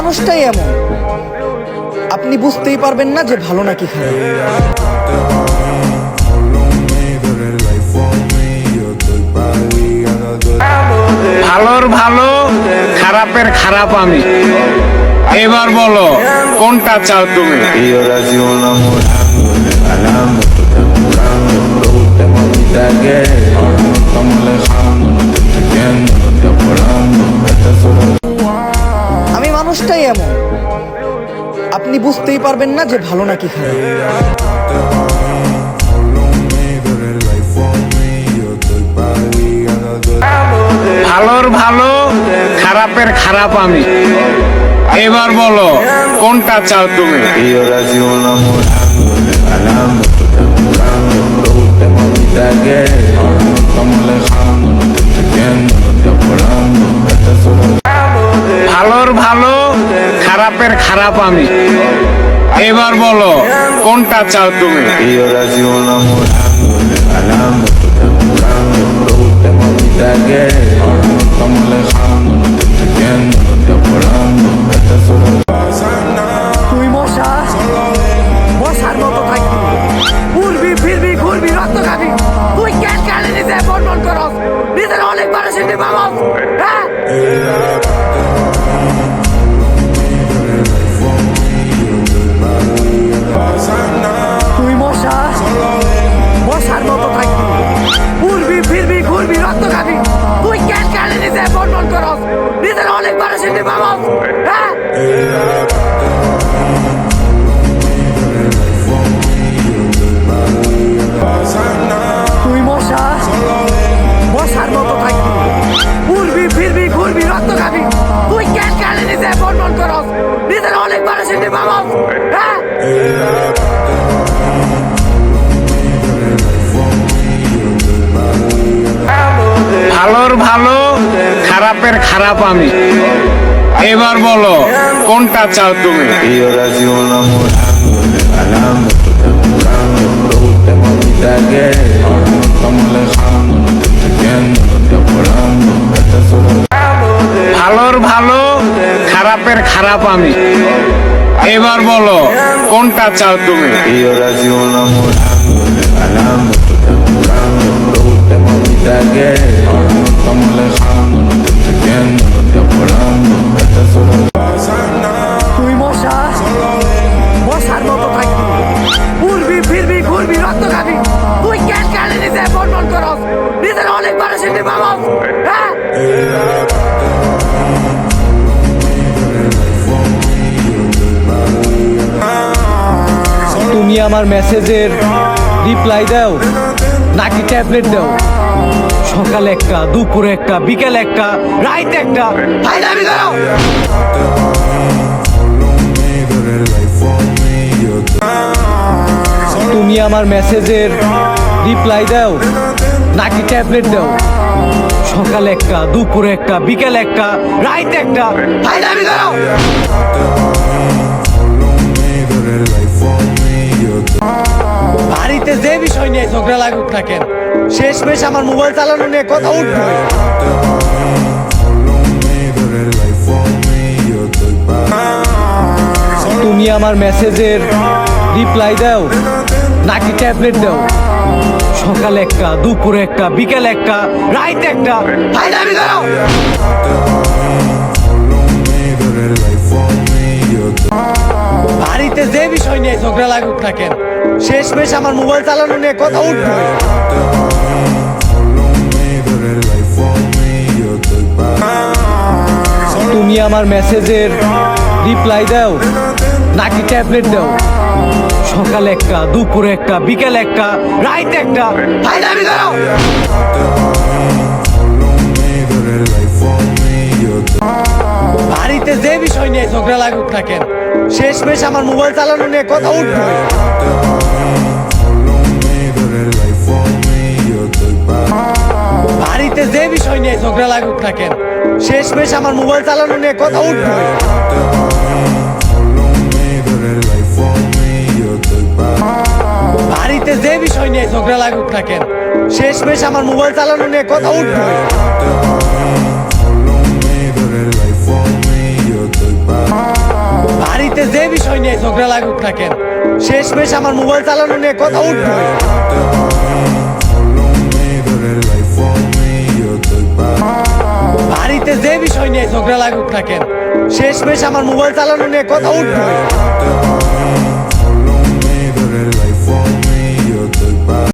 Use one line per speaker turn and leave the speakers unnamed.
মানুষটাই এমন, আপনি বুঝতেই পারবেন না যে ভালো নাকি খারাপ।
ভালোর ভালো, খারাপের খারাপ আমি। এবার বলো কোনটা চাও তুমি?
আমি মানুষটাই এমন, আপনি বুঝতেই পারবেন না যে ভালো নাকি খারাপ।
ভালোর ভালো, খারাপের খারাপ আমি। এবার বলো কোনটা চাও তুমি? ভালোর ভালো, খারাপের খারাপ আমি। এবার বলো কোনটা চাও তুমি?
তুই মশা, মশার মতো থাকবি, উড়বি ফিরবি ঘুরবি রক্ত খাবি। তুই ক্যাট কালে নিজে বর্ণন করস, নিজের অনেক পারেছিলি বাবা। হ্যাঁ, তুই মশা, মশার মতো থাকবি, উড়বি ফিরবি ঘুরবি রক্ত খাবি। তুই ক্যাট কালে নিজে বর্ণন করস, নিজের অনেক পারেছিলি বাবা। হ্যাঁ, তুই মশা, মশার মতো থাকবি, উড়বি ফিরবি ঘুরবি রক্ত খাবি। তুই ক্যাট কালে নিজে বর্ণন করস, নিজের অনেক পারেছিলি বাবা। হ্যাঁ,
ভালোর ভালো, খারাপের খারাপ আমি। এবার বলো কোনটা চাও তুমি? ভালোর ভালো, খারাপের খারাপ আমি। এবার বলো কোনটা চাও তুমি?
তুই মশা, মশার মতো থাকবি, উড়বি ফিরবি ঘুরবি রক্ত খাবি। তুই ক্যাট কালে নিজে বর্ণন করস, নিজের অনেক পারেছিলি বাবা। হ্যাঁ, তুমি আমার মেসেজের রিপ্লাই দাও নাকি ট্যাবলেট দাও? সকালে একটা, দুপুরে একটা, বিকেল একটা, রাত একটা, ফাইনালি দাও। তুমি আমার মেসেজের রিপ্লাই দাও নাকি ট্যাবলেট দাও? সকালে একটা, দুপুরে একটা, বিকেল একটা, রাত একটা, ফাইনালি দাও। বাড়িতে যে বিষয় নিয়ে ঝগড়া লাগুক না কেন, শেষমেশ আমার মোবাইল চালানো নিয়ে কথা উঠবে। তুমি আমার মেসেজের রিপ্লাই দাও নাকি ট্যাবলেট দাও? সকালে একটা, দুপুরে একটা, বিকেল একটা, রাত একটা, ফাইনালি দাও। বাড়িতে যে বিষয় নিয়ে ঝগড়া লাগুক না কেন, শেষমেশ আমার মোবাইল চালানো নিয়ে কথা উঠবে। তুমি আমার মেসেজের রিপ্লাই দাও নাকি ট্যাবলেট দাও? সকালে একটা, দুপুরে একটা, বিকেল একটা, রাত একটা, ফাইনালি দাও। বাড়িতে যে বিষয় নিয়ে ঝগড়া লাগুক না কেন, শেষমেশ আমার মোবাইল চালানো নিয়ে কথা উঠবে। বাড়িতে যে বিষয় নিয়ে ঝগড়া লাগুক না কেন, শেষমেশ আমার মোবাইল চালানো নিয়ে কথা উঠবে। বাড়িতে যে বিষয় নিয়ে ঝগড়া লাগুক না কেন, শেষমেশ আমার মোবাইল চালানো নিয়ে কথা উঠবে।
life for me, yo estoy pa'
বাড়িতে যে বিষয় নিয়ে ঝগড়া লাগুক না কেন, শেষমেশ আমার মোবাইল চালানো নিয়ে কথা উঠবে। বাড়িতে যে বিষয় নিয়ে ঝগড়া লাগুক না কেন, শেষমেশ আমার মোবাইল চালানো নিয়ে কথা উঠবে।